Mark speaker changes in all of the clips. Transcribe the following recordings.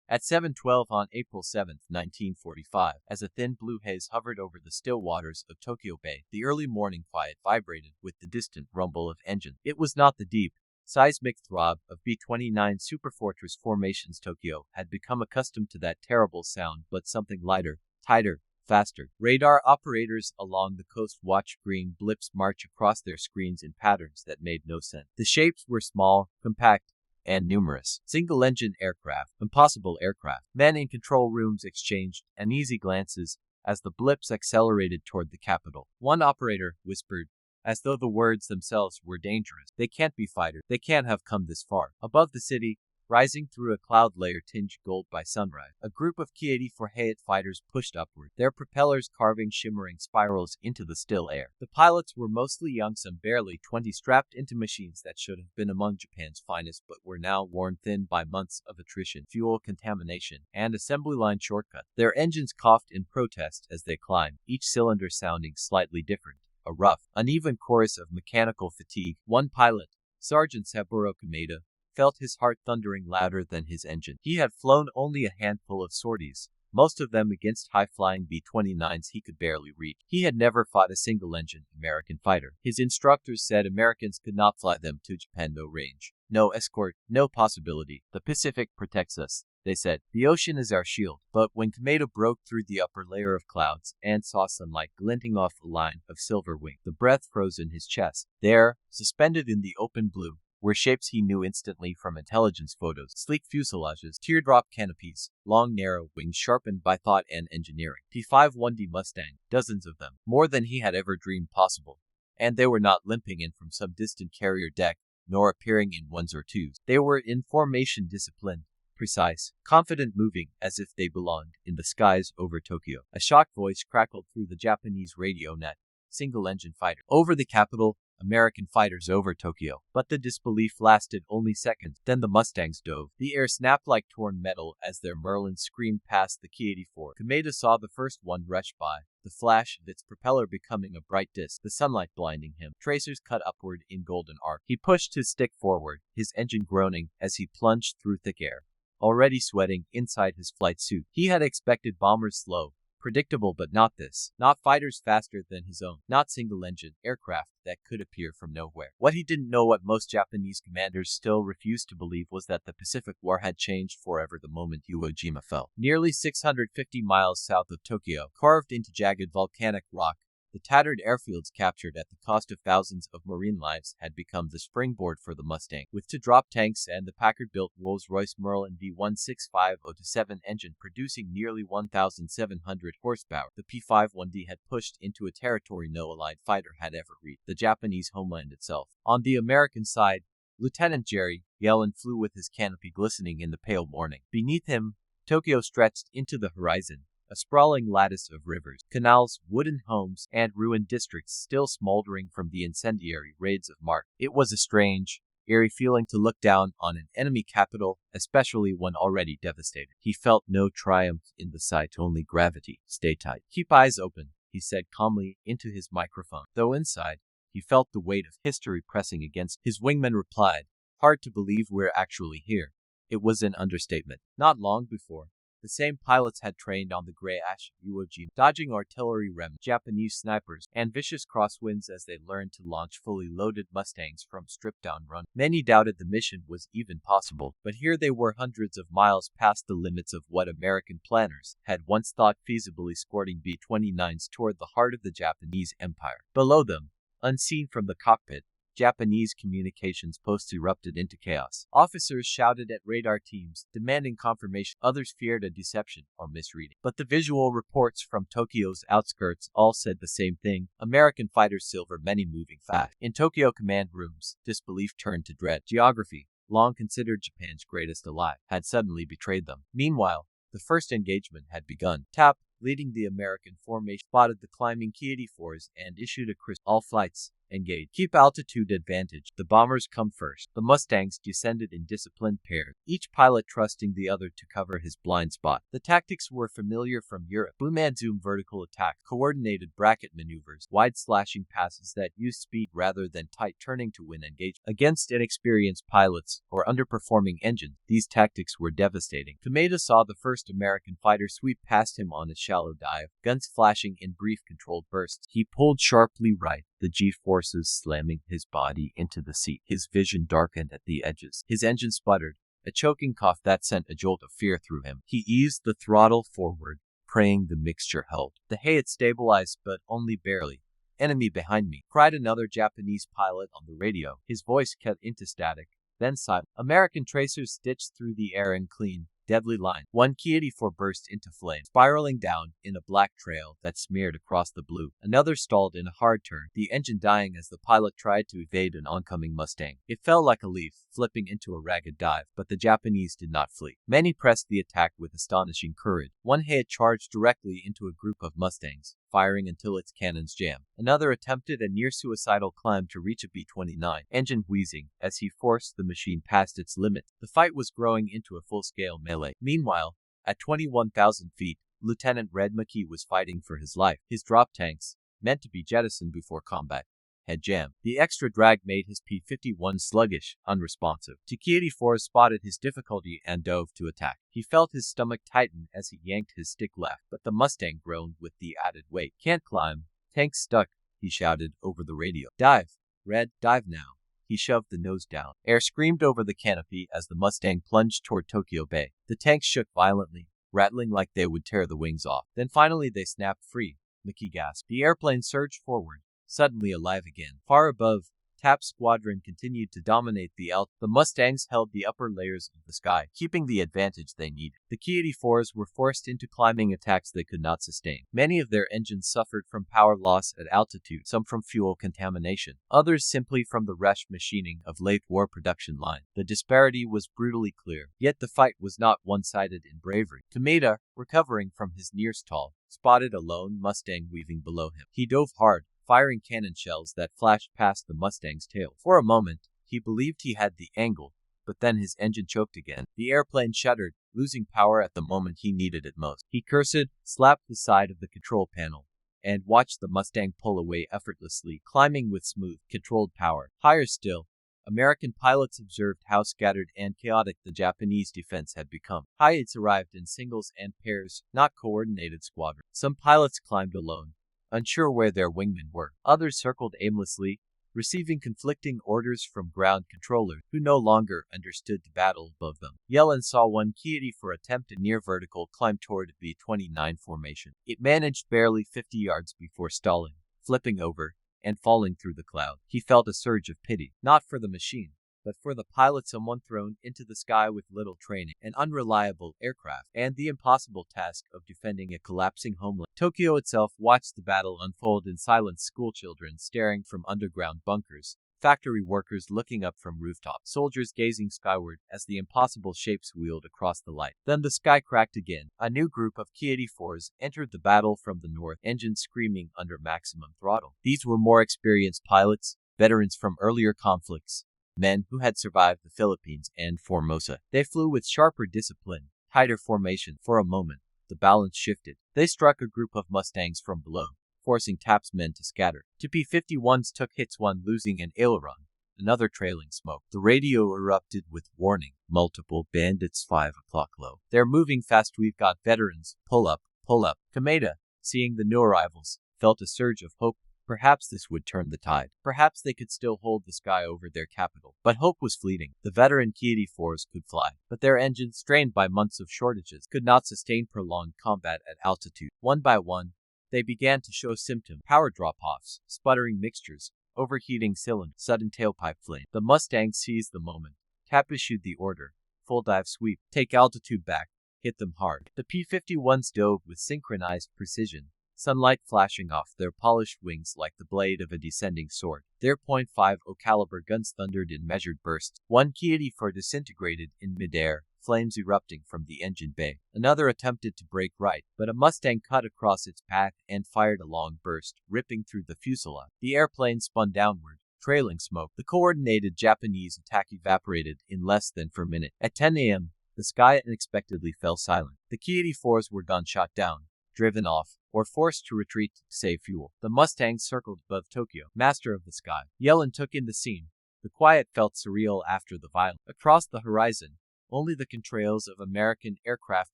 Speaker 1: At 7:12 on April 7, 1945, as a thin blue haze hovered over the still waters of Tokyo Bay, the early morning quiet vibrated with the distant rumble of engines. It was not the deep, seismic throb of B-29 superfortress formations. Tokyo had become accustomed to that terrible sound, but something lighter, tighter, faster. Radar operators along the coast watched green blips march across their screens in patterns that made no sense. The shapes were small, compact, and numerous. Single-engine aircraft, impossible aircraft. Men in control rooms exchanged uneasy glances as the blips accelerated toward the capital. One operator whispered, as though the words themselves were dangerous, "They can't be fighters. They can't have come this far." Above the city, rising through a cloud layer tinged gold by sunrise, a group of Ki-84 Hayate fighters pushed upward, their propellers carving shimmering spirals into the still air. The pilots were mostly young, some barely 20, strapped into machines that should have been among Japan's finest but were now worn thin by months of attrition, fuel contamination, and assembly line shortcuts. Their engines coughed in protest as they climbed, each cylinder sounding slightly different, a rough, uneven chorus of mechanical fatigue. One pilot, Sergeant Saburo Kameda, felt his heart thundering louder than his engine. He had flown only a handful of sorties, most of them against high-flying B-29s he could barely reach. He had never fought a single-engine American fighter. His instructors said Americans could not fly them to Japan. No range, no escort, no possibility. The Pacific protects us, they said. The ocean is our shield. But when Kameda broke through the upper layer of clouds and saw sunlight glinting off a line of silver wing, the breath froze in his chest. There, suspended in the open blue, were shapes he knew instantly from intelligence photos. Sleek fuselages, teardrop canopies, long narrow wings sharpened by thought and engineering. P-51D Mustang, dozens of them, more than he had ever dreamed possible. And they were not limping in from some distant carrier deck, nor appearing in ones or twos. They were in formation, disciplined, precise, confident, moving as if they belonged in the skies over Tokyo. A shocked voice crackled through the Japanese radio net. Single-engine fighter. Over the capital, American fighters over Tokyo. But the disbelief lasted only seconds. Then the Mustangs dove. The air snapped like torn metal as their Merlin screamed past the Ki-84. Kameda saw the first one rush by, the flash of its propeller becoming a bright disk, the sunlight blinding him. Tracers cut upward in golden arc. He pushed his stick forward, his engine groaning as he plunged through thick air, already sweating inside his flight suit. He had expected bombers slow, predictable, but not this. Not fighters faster than his own. Not single-engine aircraft that could appear from nowhere. What he didn't know, what most Japanese commanders still refused to believe, was that the Pacific War had changed forever the moment Iwo Jima fell. Nearly 650 miles south of Tokyo, carved into jagged volcanic rock, the tattered airfields captured at the cost of thousands of marine lives had become the springboard for the Mustang. With two drop tanks and the Packard-built Rolls-Royce Merlin V16507 engine producing nearly 1,700 horsepower, the P-51D had pushed into a territory no Allied fighter had ever reached, the Japanese homeland itself. On the American side, Lieutenant Jerry Yellen flew with his canopy glistening in the pale morning. Beneath him, Tokyo stretched into the horizon, a sprawling lattice of rivers, canals, wooden homes, and ruined districts still smoldering from the incendiary raids of March. It was a strange, eerie feeling to look down on an enemy capital, especially one already devastated. He felt no triumph in the sight, only gravity. "Stay tight. Keep eyes open," he said calmly into his microphone, though inside, he felt the weight of history pressing against his wingman replied, "Hard to believe we're actually here." It was an understatement. Not long before, the same pilots had trained on the gray ash of Iwo Jima, dodging artillery remnants, Japanese snipers, and vicious crosswinds as they learned to launch fully loaded Mustangs from stripped-down runs. Many doubted the mission was even possible, but here they were, hundreds of miles past the limits of what American planners had once thought feasibly, escorting B-29s toward the heart of the Japanese Empire. Below them, unseen from the cockpit, Japanese communications posts erupted into chaos. Officers shouted at radar teams, demanding confirmation. Others feared a deception or misreading. But the visual reports from Tokyo's outskirts all said the same thing. American fighters silver, many moving fast. In Tokyo command rooms, disbelief turned to dread. Geography, long considered Japan's greatest ally, had suddenly betrayed them. Meanwhile, the first engagement had begun. TAP, leading the American formation, spotted the climbing Ki-84s and issued a crisp, "All flights Engage. Keep altitude advantage. The bombers come first. The Mustangs descended in disciplined pairs, each pilot trusting the other to cover his blind spot. The tactics were familiar from Europe. Boom and zoom vertical attack, coordinated bracket maneuvers, wide slashing passes that used speed rather than tight turning to win engagement. Against inexperienced pilots or underperforming engines, these tactics were devastating. Kameda saw the first American fighter sweep past him on a shallow dive, guns flashing in brief controlled bursts. He pulled sharply right, the G-forces slamming his body into the seat. His vision darkened at the edges. His engine sputtered, a choking cough that sent a jolt of fear through him. He eased the throttle forward, praying the mixture held. The Hayat stabilized, but only barely. "Enemy behind me," cried another Japanese pilot on the radio. His voice cut into static, then silent. American tracers stitched through the air in clean, deadly line. One Ki-84 burst into flame, spiraling down in a black trail that smeared across the blue. Another stalled in a hard turn, the engine dying as the pilot tried to evade an oncoming Mustang. It fell like a leaf, flipping into a ragged dive, but the Japanese did not flee. Many pressed the attack with astonishing courage. One Hayat charged directly into a group of Mustangs, firing until its cannons jammed. Another attempted a near-suicidal climb to reach a B-29, engine wheezing as he forced the machine past its limit. The fight was growing into a full-scale melee. Meanwhile, at 21,000 feet, Lieutenant Red McKee was fighting for his life. His drop tanks, meant to be jettisoned before combat, had jammed. The extra drag made his P-51 sluggish, unresponsive. Ki-84 spotted his difficulty and dove to attack. He felt his stomach tighten as he yanked his stick left, but the Mustang groaned with the added weight. "Can't climb. Tank's stuck," he shouted over the radio. "Dive, Red, dive now." He shoved the nose down. Air screamed over the canopy as the Mustang plunged toward Tokyo Bay. The tanks shook violently, rattling like they would tear the wings off. Then finally they snapped free. McKee gasped. The airplane surged forward, suddenly alive again. Far above, TAP's squadron continued to dominate the The Mustangs held the upper layers of the sky, keeping the advantage they needed. The Ki-84s were forced into climbing attacks they could not sustain. Many of their engines suffered from power loss at altitude, some from fuel contamination, others simply from the rushed machining of late war production line. The disparity was brutally clear, yet the fight was not one-sided in bravery. Kameda, recovering from his near stall, spotted a lone Mustang weaving below him. He dove hard, firing cannon shells that flashed past the Mustang's tail. For a moment, he believed he had the angle, but then his engine choked again. The airplane shuddered, losing power at the moment he needed it most. He cursed, slapped the side of the control panel, and watched the Mustang pull away effortlessly, climbing with smooth, controlled power. Higher still, American pilots observed how scattered and chaotic the Japanese defense had become. Hayats arrived in singles and pairs, not coordinated squadrons. Some pilots climbed alone, unsure where their wingmen were. Others circled aimlessly, receiving conflicting orders from ground controllers who no longer understood the battle above them. Yellen saw one Ki-84 attempt a near-vertical climb toward the B-29 formation. It managed barely 50 yards before stalling, flipping over, and falling through the cloud. He felt a surge of pity, not for the machine, but for the pilot, someone thrown into the sky with little training, an unreliable aircraft, and the impossible task of defending a collapsing homeland. Tokyo itself watched the battle unfold in silence, schoolchildren staring from underground bunkers, factory workers looking up from rooftops, soldiers gazing skyward as the impossible shapes wheeled across the light. Then the sky cracked again. A new group of Ki-84s entered the battle from the north, engines screaming under maximum throttle. These were more experienced pilots, veterans from earlier conflicts, men who had survived the Philippines and Formosa. They flew with sharper discipline, tighter formation. For a moment, the balance shifted. They struck a group of Mustangs from below, forcing TAP's men to scatter. Two P-51s took hits, one losing an aileron, another trailing smoke. The radio erupted with warning. "Multiple bandits, 5 o'clock low. They're moving fast, we've got veterans. Pull up, pull up." Kameda, seeing the new arrivals, felt a surge of hope. Perhaps this would turn the tide. Perhaps they could still hold the sky over their capital. But hope was fleeting. The veteran Ki-84s could fly, but their engines, strained by months of shortages, could not sustain prolonged combat at altitude. One by one, they began to show symptoms: power drop-offs, sputtering mixtures, overheating cylinders, sudden tailpipe flame. The Mustang seized the moment. TAP issued the order: full dive sweep, take altitude back, hit them hard. The P-51s dove with synchronized precision, sunlight flashing off their polished wings like the blade of a descending sword. Their .50 caliber guns thundered in measured bursts. One Ki-84 disintegrated in midair, flames erupting from the engine bay. Another attempted to brake right, but a Mustang cut across its path and fired a long burst, ripping through the fuselage. The airplane spun downward, trailing smoke. The coordinated Japanese attack evaporated in less than 4 minutes. At 10 a.m., the sky unexpectedly fell silent. The Ki-84s were gunshot down, driven off, or forced to retreat to save fuel. The Mustangs circled above Tokyo, master of the sky. Yellen took in the scene. The quiet felt surreal after the violence. Across the horizon, only the contrails of American aircraft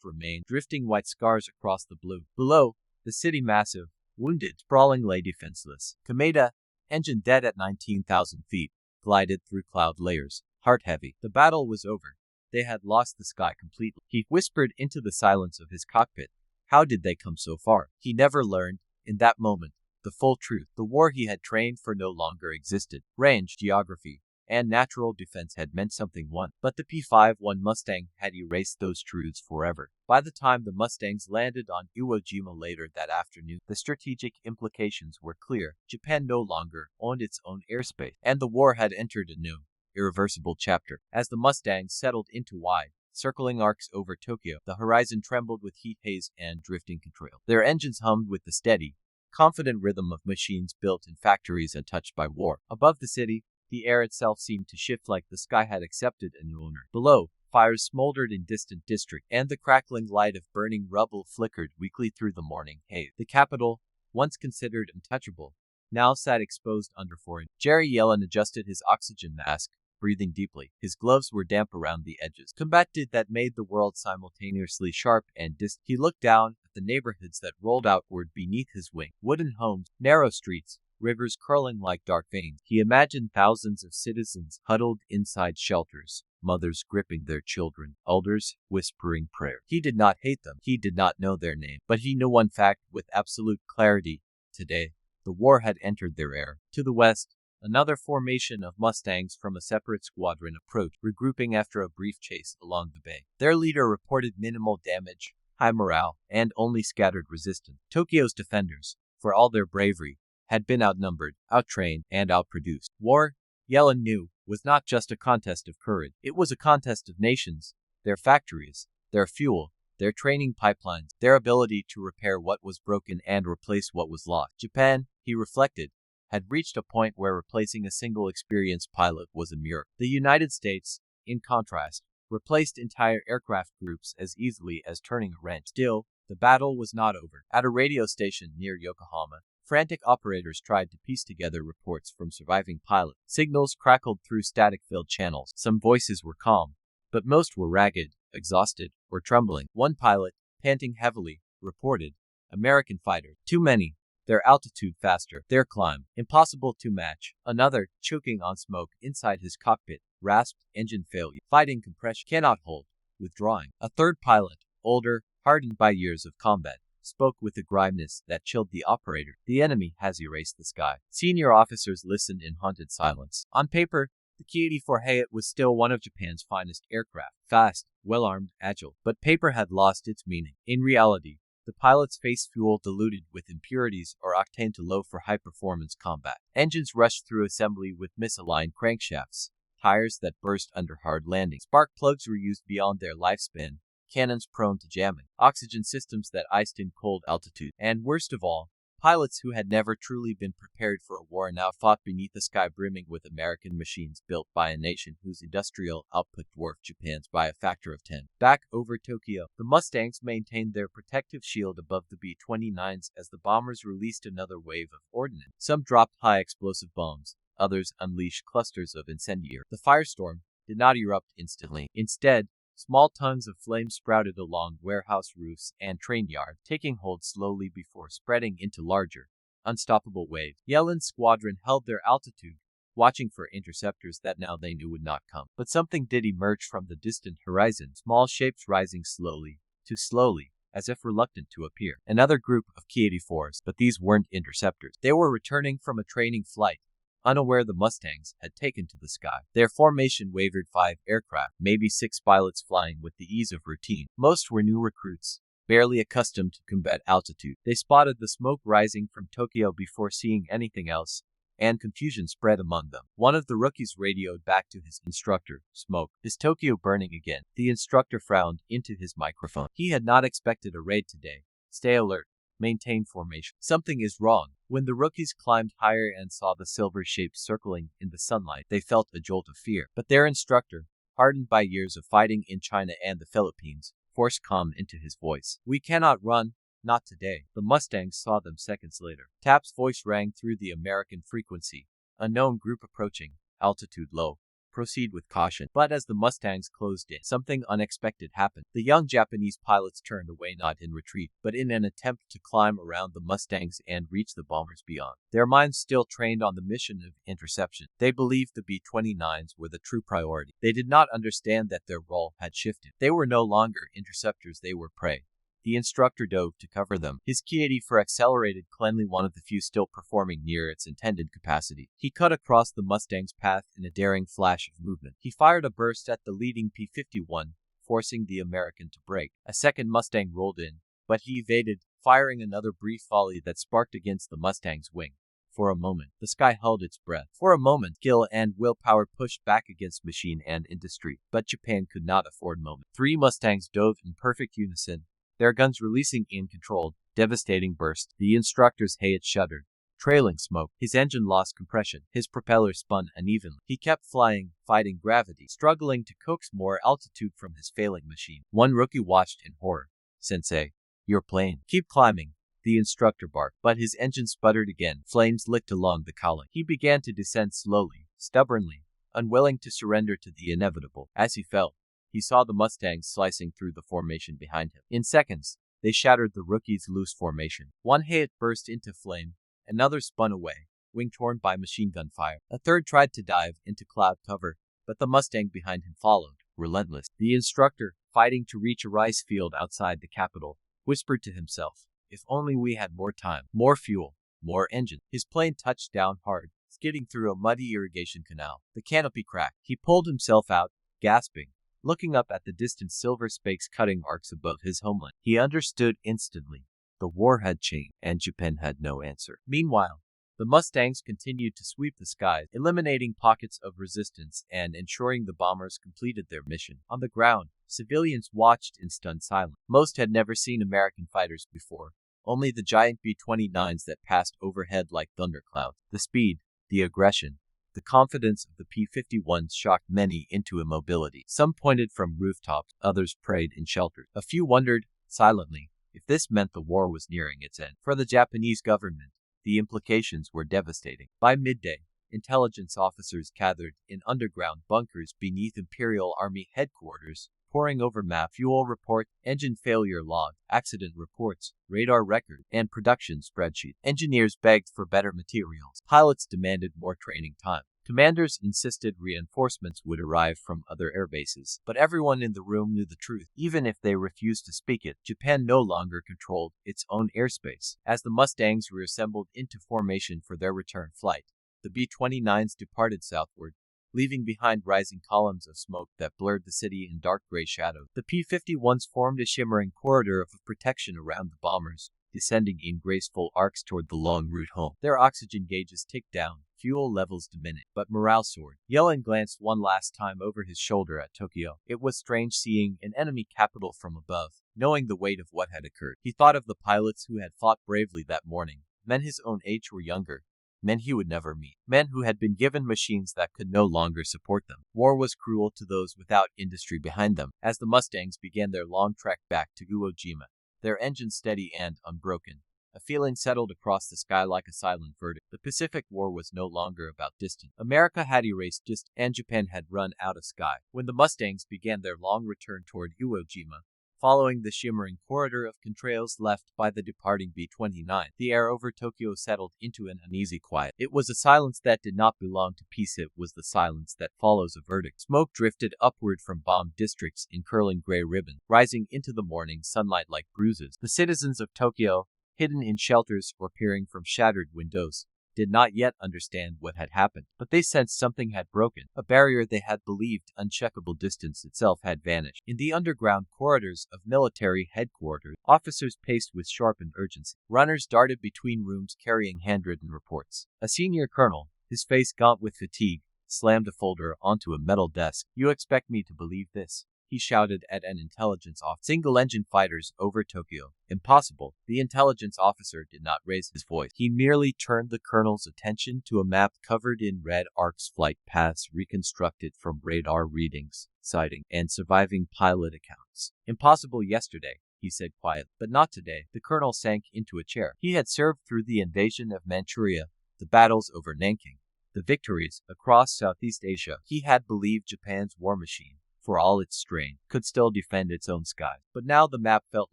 Speaker 1: remained, drifting white scars across the blue. Below, the city massive, wounded, sprawling lay defenseless. Kameda, engine dead at 19,000 feet, glided through cloud layers, heart heavy. The battle was over. They had lost the sky completely. He whispered into the silence of his cockpit. How did they come so far? He never learned, in that moment, the full truth. The war he had trained for no longer existed. Range, geography, and natural defense had meant something once, but the P-51 Mustang had erased those truths forever. By the time the Mustangs landed on Iwo Jima later that afternoon, the strategic implications were clear. Japan no longer owned its own airspace, and the war had entered a new, irreversible chapter. As the Mustangs settled into wide, circling arcs over Tokyo, the horizon trembled with heat haze and drifting contrail. Their engines hummed with the steady, confident rhythm of machines built in factories untouched by war. Above the city, the air itself seemed to shift like the sky had accepted a new owner. Below, fires smoldered in distant districts, and the crackling light of burning rubble flickered weakly through the morning haze. The capital, once considered untouchable, now sat exposed under foreign. Jerry Yellen adjusted his oxygen mask, breathing deeply. His gloves were damp around the edges. Combat did that made the world simultaneously sharp and distant. He looked down at the neighborhoods that rolled outward beneath his wing. Wooden homes, narrow streets, rivers curling like dark veins. He imagined thousands of citizens huddled inside shelters, mothers gripping their children, elders whispering prayer. He did not hate them. He did not know their name. But he knew one fact with absolute clarity. Today, the war had entered their era. To the west, another formation of Mustangs from a separate squadron approached, regrouping after a brief chase along the bay. Their leader reported minimal damage, high morale, and only scattered resistance. Tokyo's defenders, for all their bravery, had been outnumbered, outtrained, and outproduced. War, Yellen knew, was not just a contest of courage. It was a contest of nations, their factories, their fuel, their training pipelines, their ability to repair what was broken and replace what was lost. Japan, he reflected, had reached a point where replacing a single experienced pilot was a miracle. The United States, in contrast, replaced entire aircraft groups as easily as turning a wrench. Still, the battle was not over. At a radio station near Yokohama, frantic operators tried to piece together reports from surviving pilots. Signals crackled through static-filled channels. Some voices were calm, but most were ragged, exhausted, or trembling. One pilot, panting heavily, reported, "American fighter. Too many. Their altitude faster. Their climb impossible to match." Another, choking on smoke inside his cockpit, rasped, "Engine failure. Fighting compression. Cannot hold. Withdrawing." A third pilot, older, hardened by years of combat, spoke with a grimness that chilled the operator. "The enemy has erased the sky." Senior officers listened in haunted silence. On paper, the Ki-84 Hayate was still one of Japan's finest aircraft. Fast, well-armed, agile. But paper had lost its meaning. In reality, the pilots faced fuel diluted with impurities or octane too low for high-performance combat. Engines rushed through assembly with misaligned crankshafts, tires that burst under hard landings. Spark plugs were used beyond their lifespan, cannons prone to jamming, oxygen systems that iced in cold altitude, and worst of all, pilots who had never truly been prepared for a war now fought beneath a sky brimming with American machines built by a nation whose industrial output dwarfed Japan's by a factor of 10. Back over Tokyo, the Mustangs maintained their protective shield above the B-29s as the bombers released another wave of ordnance. Some dropped high-explosive bombs, others unleashed clusters of incendiary. The firestorm did not erupt instantly. Instead, small tongues of flame sprouted along warehouse roofs and train yards, taking hold slowly before spreading into larger, unstoppable waves. Yellen's squadron held their altitude, watching for interceptors that now they knew would not come. But something did emerge from the distant horizon, small shapes rising slowly, too slowly, as if reluctant to appear. Another group of Ki-84s, but these weren't interceptors. They were returning from a training flight, unaware the Mustangs had taken to the sky. Their formation wavered 5 aircraft, maybe 6 pilots flying with the ease of routine. Most were new recruits, barely accustomed to combat altitude. They spotted the smoke rising from Tokyo before seeing anything else, and confusion spread among them. One of the rookies radioed back to his instructor, "Smoke. Is Tokyo burning again?" The instructor frowned into his microphone. He had not expected a raid today. "Stay alert. Maintain formation. Something is wrong." When the rookies climbed higher and saw the silver shapes circling in the sunlight, they felt a jolt of fear. But their instructor, hardened by years of fighting in China and the Philippines, forced calm into his voice. "We cannot run. Not today." The Mustangs saw them seconds later. Tap's voice rang through the American frequency. "Unknown group approaching. Altitude low. Proceed with caution." But as the Mustangs closed in, something unexpected happened. The young Japanese pilots turned away, not in retreat, but in an attempt to climb around the Mustangs and reach the bombers beyond. Their minds still trained on the mission of interception. They believed the B-29s were the true priority. They did not understand that their role had shifted. They were no longer interceptors, they were prey. The instructor dove to cover them. His Ki-84 accelerated cleanly, one of the few still performing near its intended capacity. He cut across the Mustang's path in a daring flash of movement. He fired a burst at the leading P-51, forcing the American to brake. A second Mustang rolled in, but he evaded, firing another brief volley that sparked against the Mustang's wing. For a moment, the sky held its breath. For a moment, skill and willpower pushed back against machine and industry. But Japan could not afford moments. 3 Mustangs dove in perfect unison, their guns releasing in controlled, devastating bursts. The instructor's head shuddered, trailing smoke. His engine lost compression. His propeller spun unevenly. He kept flying, fighting gravity, struggling to coax more altitude from his failing machine. One rookie watched in horror. "Sensei, your plane. Keep climbing," the instructor barked. But his engine sputtered again. Flames licked along the cowling. He began to descend slowly, stubbornly, unwilling to surrender to the inevitable. As he fell, he saw the Mustangs slicing through the formation behind him. In seconds, they shattered the rookie's loose formation. One head burst into flame, another spun away, wing torn by machine gun fire. A third tried to dive into cloud cover, but the Mustang behind him followed, relentless. The instructor, fighting to reach a rice field outside the capital, whispered to himself, "If only we had more time, more fuel, more engine." His plane touched down hard, skidding through a muddy irrigation canal. The canopy cracked. He pulled himself out, gasping, looking up at the distant silver spakes cutting arcs above his homeland. He understood instantly. The war had changed, and Japan had no answer. Meanwhile, the Mustangs continued to sweep the skies, eliminating pockets of resistance and ensuring the bombers completed their mission. On the ground, civilians watched in stunned silence. Most had never seen American fighters before, only the giant B-29s that passed overhead like thunderclouds. The speed, the aggression, the confidence of the P-51s shocked many into immobility. Some pointed from rooftops, others prayed in shelters. A few wondered, silently, if this meant the war was nearing its end. For the Japanese government, the implications were devastating. By midday, intelligence officers gathered in underground bunkers beneath Imperial Army headquarters, poring over map, fuel report, engine failure log, accident reports, radar record, and production spreadsheet. Engineers begged for better materials. Pilots demanded more training time. Commanders insisted reinforcements would arrive from other airbases. But everyone in the room knew the truth. Even if they refused to speak it, Japan no longer controlled its own airspace. As the Mustangs reassembled into formation for their return flight, the B-29s departed southward, leaving behind rising columns of smoke that blurred the city in dark gray shadows. The P-51s formed a shimmering corridor of protection around the bombers, descending in graceful arcs toward the long route home. Their oxygen gauges ticked down, fuel levels diminished, but morale soared. Yellen glanced one last time over his shoulder at Tokyo. It was strange seeing an enemy capital from above, knowing the weight of what had occurred. He thought of the pilots who had fought bravely that morning, men his own age or younger, men he would never meet, men who had been given machines that could no longer support them. War was cruel to those without industry behind them. As the Mustangs began their long trek back to Iwo Jima, their engines steady and unbroken, a feeling settled across the sky like a silent verdict. The Pacific War was no longer about distance. America had erased distance, and Japan had run out of sky. When the Mustangs began their long return toward Iwo Jima, following the shimmering corridor of contrails left by the departing B-29, the air over Tokyo settled into an uneasy quiet. It was a silence that did not belong to peace. It was the silence that follows a verdict. Smoke drifted upward from bombed districts in curling gray ribbons, rising into the morning sunlight like bruises. The citizens of Tokyo, hidden in shelters or peering from shattered windows, did not yet understand what had happened, but they sensed something had broken. A barrier they had believed uncheckable, distance itself had vanished. In the underground corridors of military headquarters, officers paced with sharpened urgency. Runners darted between rooms carrying handwritten reports. A senior colonel, his face gaunt with fatigue, slammed a folder onto a metal desk. "You expect me to believe this?" he shouted at an intelligence officer. "Single-engine fighters over Tokyo. Impossible." The intelligence officer did not raise his voice. He merely turned the colonel's attention to a map covered in red arcs, flight paths reconstructed from radar readings, sighting, and surviving pilot accounts. "Impossible yesterday," he said quietly, "but not today." The colonel sank into a chair. He had served through the invasion of Manchuria, the battles over Nanking, the victories across Southeast Asia. He had believed Japan's war machine, for all its strain, could still defend its own skies. But now the map felt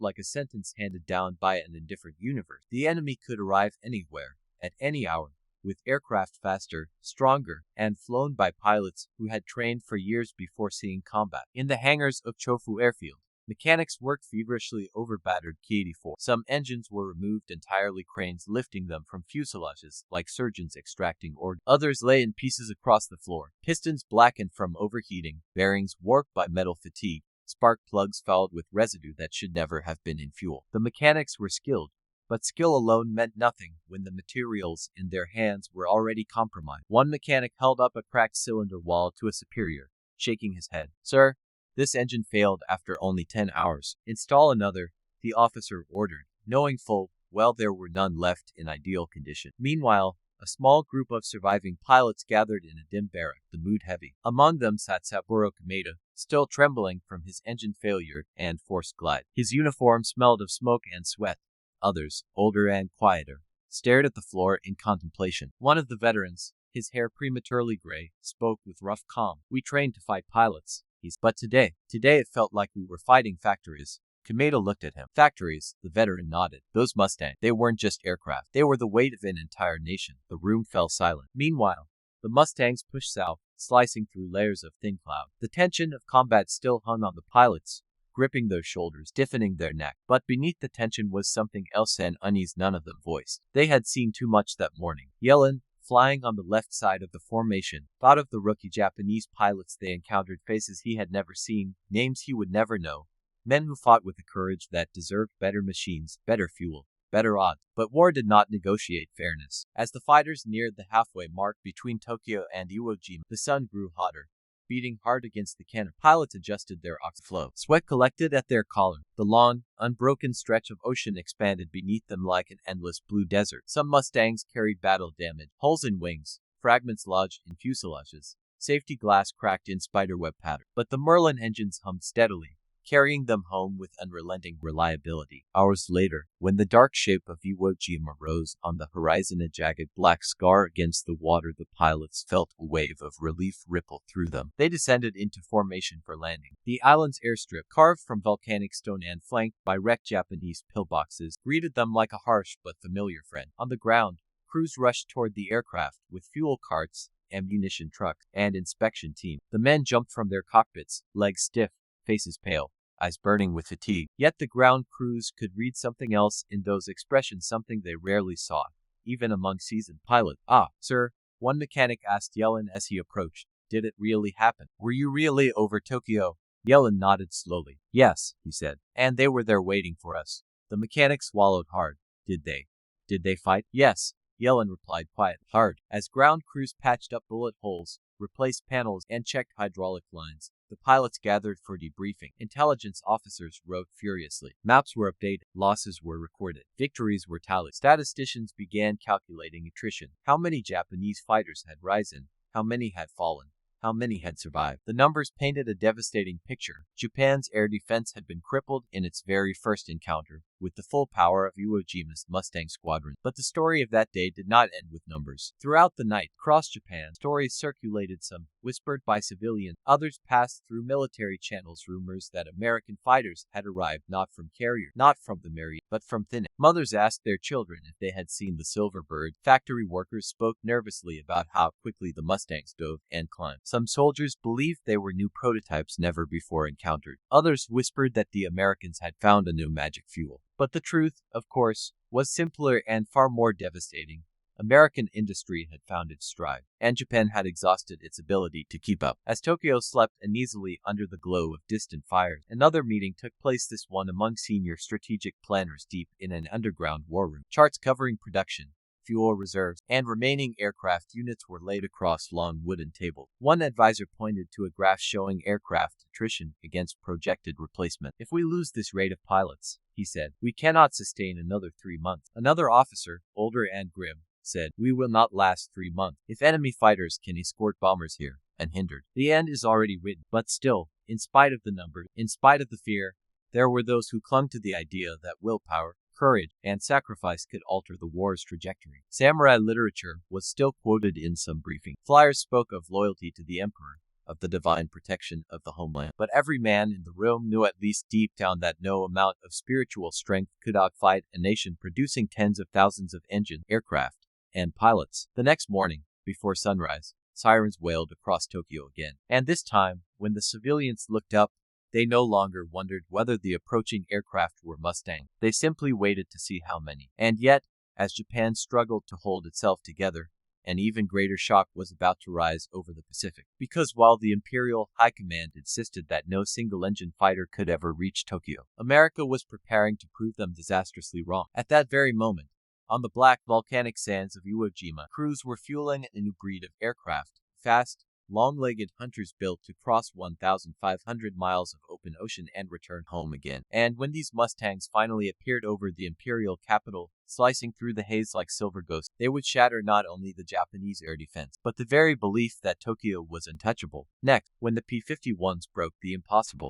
Speaker 1: like a sentence handed down by an indifferent universe. The enemy could arrive anywhere, at any hour, with aircraft faster, stronger, and flown by pilots who had trained for years before seeing combat. In the hangars of Chofu Airfield, mechanics worked feverishly over battered K-84. Some engines were removed entirely, cranes lifting them from fuselages like surgeons extracting organs. Others lay in pieces across the floor, pistons blackened from overheating, bearings warped by metal fatigue, spark plugs fouled with residue that should never have been in fuel. The mechanics were skilled, but skill alone meant nothing when the materials in their hands were already compromised. One mechanic held up a cracked cylinder wall to a superior, shaking his head. "Sir, this engine failed after only 10 hours. Install another," the officer ordered, knowing full well there were none left in ideal condition. Meanwhile, a small group of surviving pilots gathered in a dim barrack, the mood heavy. Among them sat Saburo Kameda, still trembling from his engine failure and forced glide. His uniform smelled of smoke and sweat. Others, older and quieter, stared at the floor in contemplation. One of the veterans, his hair prematurely gray, spoke with rough calm. "We trained to fight pilots. But today it felt like we were fighting factories." Kameda looked at him. "Factories," the veteran nodded. "Those Mustangs, they weren't just aircraft. They were the weight of an entire nation." The room fell silent. Meanwhile, the Mustangs pushed south, slicing through layers of thin cloud. The tension of combat still hung on the pilots, gripping their shoulders, stiffening their neck. But beneath the tension was something else, an unease none of them voiced. They had seen too much that morning. Yellen, flying on the left side of the formation, thought of the rookie Japanese pilots they encountered, faces he had never seen, names he would never know, men who fought with a courage that deserved better machines, better fuel, better odds. But war did not negotiate fairness. As the fighters neared the halfway mark between Tokyo and Iwo Jima, the sun grew hotter, beating hard against the cannon. Pilots adjusted their oxygen flow. Sweat collected at their collar. The long, unbroken stretch of ocean expanded beneath them like an endless blue desert. Some Mustangs carried battle damage, holes in wings, fragments lodged in fuselages, safety glass cracked in spiderweb pattern. But the Merlin engines hummed steadily, carrying them home with unrelenting reliability. Hours later, when the dark shape of Iwo Jima rose on the horizon, a jagged black scar against the water, the pilots felt a wave of relief ripple through them. They descended into formation for landing. The island's airstrip, carved from volcanic stone and flanked by wrecked Japanese pillboxes, greeted them like a harsh but familiar friend. On the ground, crews rushed toward the aircraft with fuel carts, ammunition trucks, and inspection teams. The men jumped from their cockpits, legs stiff, faces pale, eyes burning with fatigue. Yet the ground crews could read something else in those expressions, something they rarely saw, even among seasoned pilots. "Ah, sir," one mechanic asked Yellen as he approached. "Did it really happen? Were you really over Tokyo?" Yellen nodded slowly. "Yes," he said. "And they were there waiting for us." The mechanic swallowed hard. Did they fight?" "Yes," Yellen replied quietly. "Hard." As ground crews patched up bullet holes, replaced panels, and checked hydraulic lines, the pilots gathered for debriefing. Intelligence officers wrote furiously. Maps were updated. Losses were recorded. Victories were tallied. Statisticians began calculating attrition. How many Japanese fighters had risen? How many had fallen? How many had survived? The numbers painted a devastating picture. Japan's air defense had been crippled in its very first encounter with the full power of Iwo Jima's Mustang squadron. But the story of that day did not end with numbers. Throughout the night, across Japan, stories circulated, some whispered by civilians, others passed through military channels, rumors that American fighters had arrived not from carrier, not from the Marriott, but from thin air. Mothers asked their children if they had seen the Silver Bird. Factory workers spoke nervously about how quickly the Mustangs dove and climbed. Some soldiers believed they were new prototypes never before encountered. Others whispered that the Americans had found a new magic fuel. But the truth, of course, was simpler and far more devastating. American industry had found its stride, and Japan had exhausted its ability to keep up. As Tokyo slept uneasily under the glow of distant fires, another meeting took place, this one among senior strategic planners deep in an underground war room. Charts covering production, fuel reserves, and remaining aircraft units were laid across long wooden tables. One advisor pointed to a graph showing aircraft attrition against projected replacement. "If we lose this rate of pilots," he said, "we cannot sustain another 3 months." Another officer, older and grim, said, "We will not last 3 months. If enemy fighters can escort bombers here, unhindered, the end is already written." But still, in spite of the numbers, in spite of the fear, there were those who clung to the idea that willpower, courage, and sacrifice could alter the war's trajectory. Samurai literature was still quoted in some briefing. Flyers spoke of loyalty to the emperor, of the divine protection of the homeland. But every man in the room knew at least deep down that no amount of spiritual strength could outfight a nation producing tens of thousands of engine, aircraft, and pilots. The next morning, before sunrise, sirens wailed across Tokyo again. And this time, when the civilians looked up, they no longer wondered whether the approaching aircraft were Mustang. They simply waited to see how many. And yet, as Japan struggled to hold itself together, an even greater shock was about to rise over the Pacific. Because while the Imperial High Command insisted that no single-engine fighter could ever reach Tokyo, America was preparing to prove them disastrously wrong. At that very moment, on the black volcanic sands of Iwo Jima, crews were fueling a new breed of aircraft, fast, long-legged hunters built to cross 1,500 miles of open ocean and return home again. And when these Mustangs finally appeared over the imperial capital, slicing through the haze like silver ghosts, they would shatter not only the Japanese air defense, but the very belief that Tokyo was untouchable. Next, when the P-51s broke the impossible,